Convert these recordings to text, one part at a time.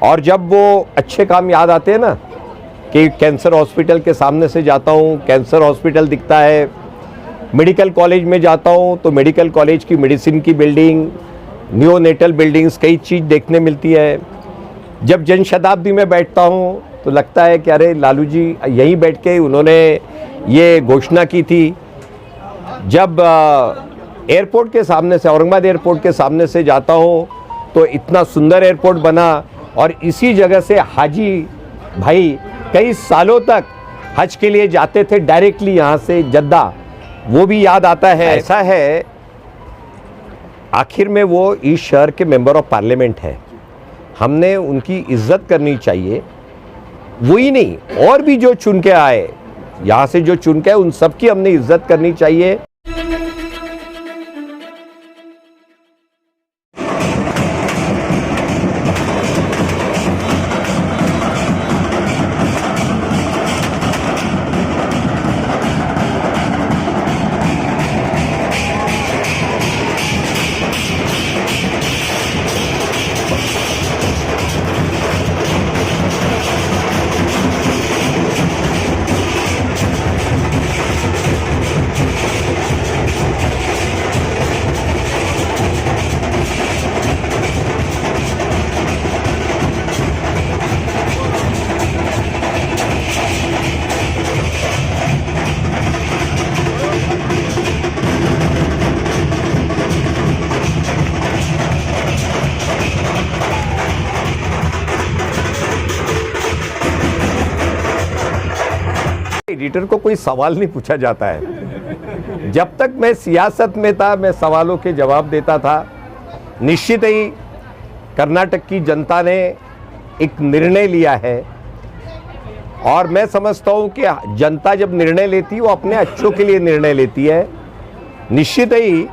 और जब वो अच्छे काम याद आते हैं ना कि कैंसर हॉस्पिटल के सामने से जाता हूँ, कैंसर हॉस्पिटल दिखता है, मेडिकल कॉलेज में जाता हूँ तो मेडिकल कॉलेज की मेडिसिन की बिल्डिंग, नियोनेटल बिल्डिंग्स, कई चीज़ देखने मिलती है। जब जन शताब्दी में बैठता हूँ तो लगता है कि अरे लालू जी यहीं बैठ के उन्होंने ये घोषणा की थी। जब एयरपोर्ट के सामने से, औरंगाबाद एयरपोर्ट के सामने से जाता हूँ तो इतना सुंदर एयरपोर्ट बना और इसी जगह से हाजी भाई कई सालों तक हज के लिए जाते थे डायरेक्टली यहाँ से जद्दा, वो भी याद आता है। ऐसा है, आखिर में वो इस शहर के मेंबर ऑफ पार्लियामेंट है, हमने उनकी इज्जत करनी चाहिए। वही नहीं, और भी जो चुन के आए, यहाँ से जो चुन के आए, उन सब की हमने इज्जत करनी चाहिए। एडिटर को कोई सवाल नहीं पूछा जाता है। जब तक मैं सियासत में था मैं सवालों के जवाब देता था। निश्चित ही कर्नाटक की जनता ने एक निर्णय लिया है और मैं समझता हूं कि जनता जब निर्णय लेती है वो अपने अच्छों के लिए निर्णय लेती है। निश्चित ही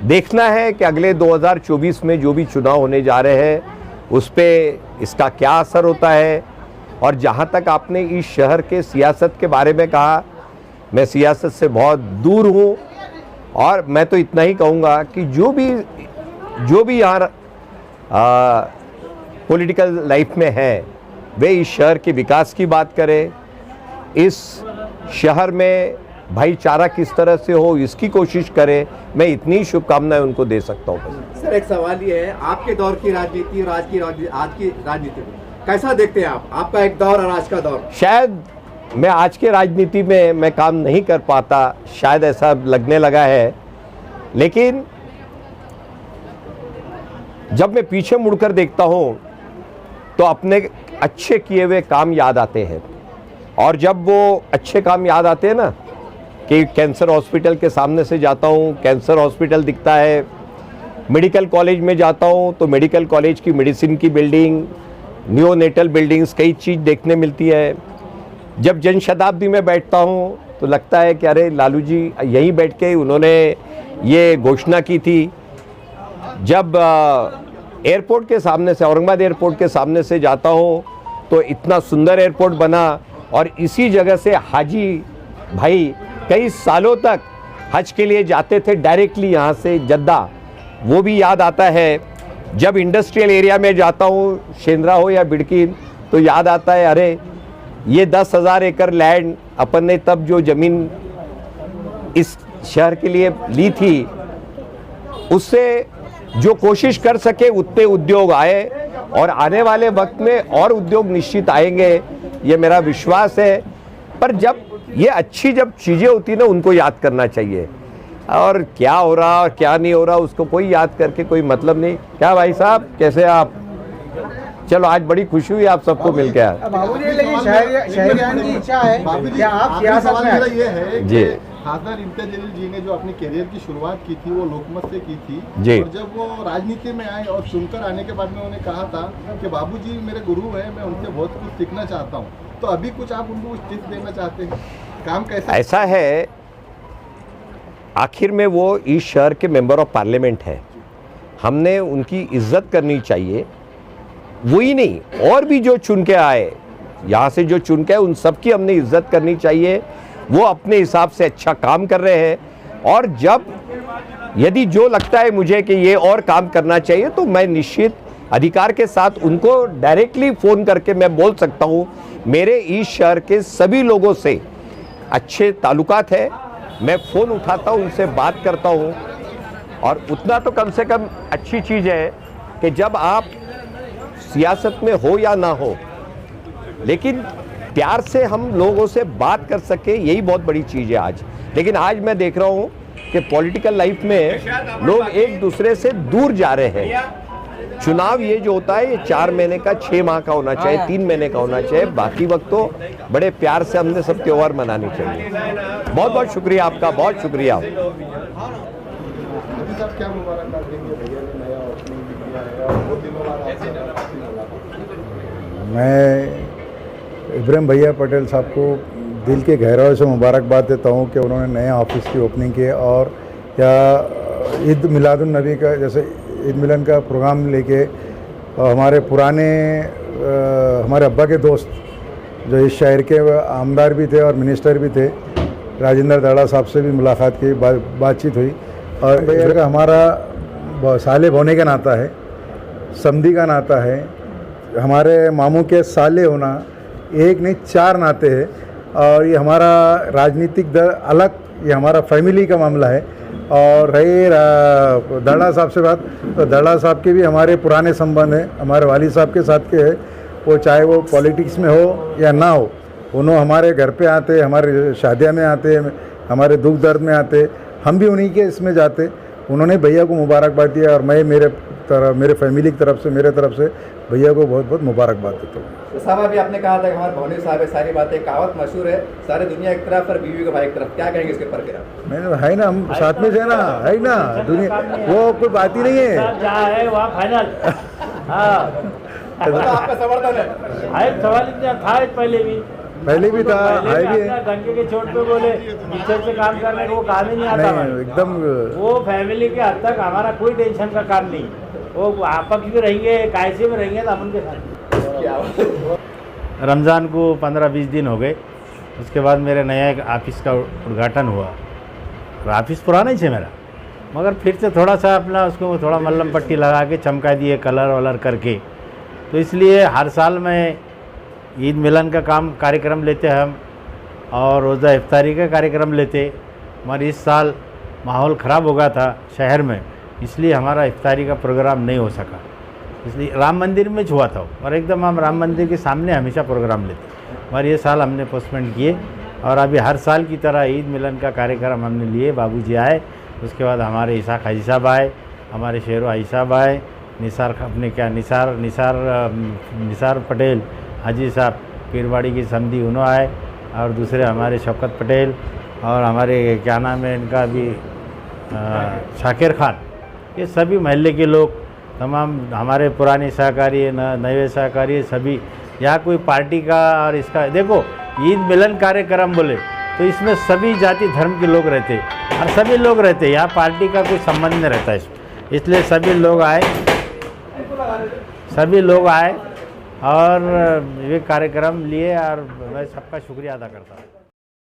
देखना है कि अगले 2024 में जो भी चुनाव होने जा रहे हैं उस पर इसका क्या असर होता है। और जहाँ तक आपने इस शहर के सियासत के बारे में कहा, मैं सियासत से बहुत दूर हूँ और मैं तो इतना ही कहूँगा कि जो भी यहाँ पॉलिटिकल लाइफ में है वे इस शहर के विकास की बात करें, इस शहर में भाईचारा किस तरह से हो इसकी कोशिश करें। मैं इतनी शुभकामनाएं उनको दे सकता हूँ। सर, एक सवाल ये है, आपके दौर की राजनीति और आज की राजनीति में कैसा देखते हैं आप? आपका एक दौर और आज का दौर। शायद मैं आज के राजनीति में मैं काम नहीं कर पाता, शायद ऐसा लगने लगा है, लेकिन जब मैं पीछे मुड़कर देखता हूं तो अपने अच्छे किए हुए काम याद आते हैं। और जब वो अच्छे काम याद आते हैं ना कि कैंसर हॉस्पिटल के सामने से जाता हूं, कैंसर हॉस्पिटल दिखता है, मेडिकल कॉलेज में जाता हूं तो मेडिकल कॉलेज की मेडिसिन की बिल्डिंग, नियोनेटल बिल्डिंग्स, कई चीज़ देखने मिलती है। जब जन शताब्दी में बैठता हूँ तो लगता है कि अरे लालू जी यहीं बैठ के उन्होंने ये घोषणा की थी। जब एयरपोर्ट के सामने से, औरंगाबाद एयरपोर्ट के सामने से जाता हूँ तो इतना सुंदर एयरपोर्ट बना और इसी जगह से हाजी भाई कई सालों तक हज के लिए जाते थे डायरेक्टली यहाँ से जद्दा, वो भी याद आता है। जब इंडस्ट्रियल एरिया में जाता हूँ, शेंद्रा हो या बिडकीन, तो याद आता है अरे ये 10,000 एकड़ लैंड अपन ने तब जो ज़मीन इस शहर के लिए ली थी उससे जो कोशिश कर सके उतने उद्योग आए और आने वाले वक्त में और उद्योग निश्चित आएंगे, ये मेरा विश्वास है। पर जब ये अच्छी जब चीज़ें होती ना उनको याद करना चाहिए, और क्या हो रहा और क्या नहीं हो रहा उसको कोई याद करके कोई मतलब नहीं। क्या भाई साहब, कैसे आप? चलो आज बड़ी खुशी हुई आप सबको मिल के। बाबूजी, लेकिन शहरियान की इच्छा है क्या आप सियासत में? ये है जी, खासदार इम्तियाज जलील जी ने जो अपने करियर की शुरुआत की थी वो लोकमत से की थी जी। और जब वो राजनीति में आए और चुनकर आने के बाद में उन्होंने कहा था कि बाबूजी मेरे गुरु हैं, मैं उनसे बहुत कुछ सीखना चाहता हूँ। तो अभी कुछ आप उनको कुछ टिप्स देना चाहते हैं? काम कैसा? ऐसा है, आखिर में वो इस शहर के मेंबर ऑफ पार्लियामेंट है, हमने उनकी इज्जत करनी चाहिए। वही नहीं, और भी जो चुन के आए, यहाँ से जो चुन के आए, उन सब की हमने इज्जत करनी चाहिए। वो अपने हिसाब से अच्छा काम कर रहे हैं और जब यदि जो लगता है मुझे कि ये और काम करना चाहिए तो मैं निश्चित अधिकार के साथ उनको डायरेक्टली फ़ोन करके मैं बोल सकता हूँ मेरे इस शहर के सभी लोगों से अच्छे ताल्लुकात है। मैं फ़ोन उठाता हूँ, उनसे बात करता हूँ, और उतना तो कम से कम अच्छी चीज़ है कि जब आप सियासत में हो या ना हो, लेकिन प्यार से हम लोगों से बात कर सके, यही बहुत बड़ी चीज़ है आज। लेकिन आज मैं देख रहा हूँ कि पॉलिटिकल लाइफ में लोग एक दूसरे से दूर जा रहे हैं। चुनाव ये जो होता है ये 4 महीने का, 6 माह का होना चाहिए, 3 महीने का होना चाहिए। बाकी वक्त तो बड़े प्यार से हमने सब त्योहार मनाने चाहिए। बहुत बहुत शुक्रिया आपका, बहुत शुक्रिया। अभी साहब क्या मुबारकबाद देंगे, भैया ने नया ओपनिंग भी किया है और बहुत दिनों बाद आपसे मुलाकात। मैं इब्राहिम भैया पटेल साहब को दिल के गहराई से मुबारकबाद देता हूँ कि उन्होंने नए ऑफिस की ओपनिंग की और या ईद मिलादुन नबी का जैसे ईद मिलन का प्रोग्राम लेके हमारे पुराने हमारे अब्बा के दोस्त जो इस शहर के आमदार भी थे और मिनिस्टर भी थे, राजेंद्र दाड़ा साहब से भी मुलाकात की, बातचीत हुई। और भैया का हमारा साले होने का नाता है, समधी का नाता है, हमारे मामू के साले होना एक नहीं 4 नाते हैं। और ये हमारा राजनीतिक दल अलग, ये हमारा फैमिली का मामला है। और रही दड़ा साहब से बात, तो दड़ा साहब के भी हमारे पुराने संबंध हैं, हमारे वाली साहब के साथ के हैं। वो चाहे वो पॉलिटिक्स में हो या ना हो, उन्होंने हमारे घर पे आते, हमारे शादियाँ में आते, हमारे दुख दर्द में आते, हम भी उन्हीं के इसमें जाते। उन्होंने भैया को मुबारकबाद दिया और मैं मेरे फैमिली की तरफ से, मेरे तरफ से भैया को बहुत बहुत मुबारकबाद देता हूँ। तो साहब अभी आपने कहा था कि हमारे भवनी साहब है, सारी बातें कहावत मशहूर है, सारे दुनिया एक तरफ और बीवी का भाई एक तरफ, क्या कहेंगे इसके ऊपर? मैंने है ना, हम साथ में थे ना, है ना, दुनिया वो कोई बात ही नहीं है। जहाँ है वहाँ फाइनल। हाँ तो आपका समर्थन है? सवाल इतना था पहले भी था, है भी है। डंके के चोट पे बोले पीछे से काम करने को काम ही नहीं आता। नहीं, एकदम वो फैमिली के हद तक हमारा कोई टेंशन का काम नहीं। वो आपस में रहेंगे, कायसे में रहेंगे तो अपन के साथ। रमज़ान को 15-20 दिन हो गए, उसके बाद मेरे नया एक ऑफिस का उद्घाटन हुआ। ऑफिस पुराना ही है मेरा, मगर फिर से थोड़ा सा अपना उसको थोड़ा मल्लम पट्टी लगा के चमका दिए, कलर वलर करके। तो इसलिए हर साल मैं ईद मिलन का कार्यक्रम लेते हैं हम, और रोज़ा इफ्तारी का कार्यक्रम लेते। मगर इस साल माहौल ख़राब हो गया था शहर में, इसलिए हमारा इफ्तारी का प्रोग्राम नहीं हो सका। इसलिए राम मंदिर में हुआ था, और एकदम हम राम मंदिर के सामने हमेशा प्रोग्राम लेते। मगर ये साल हमने पोस्टपोन किए, और अभी हर साल की तरह ईद मिलन का कार्यक्रम हमने लिए। बाबूजी आए, उसके बाद हमारे इसाक हाजी साहब आए, हमारे शेरो हाजी साहब आए, निसार पटेल हाजी साहब पीरवाड़ी की समधी उन्होंने आए, और दूसरे हमारे शौकत पटेल, और हमारे क्या नाम है इनका अभी शाकिर खान, ये सभी महल्ले के लोग, तमाम हमारे पुराने सहकारी, नए सहकारी, सभी। यहाँ कोई पार्टी का और इसका देखो, ईद मिलन कार्यक्रम बोले तो इसमें सभी जाति धर्म के लोग रहते और सभी लोग रहते, यहाँ पार्टी का कोई संबंध नहीं रहता इसमें। इसलिए सभी लोग आए और ये कार्यक्रम लिए, और मैं सबका शुक्रिया अदा करता हूँ।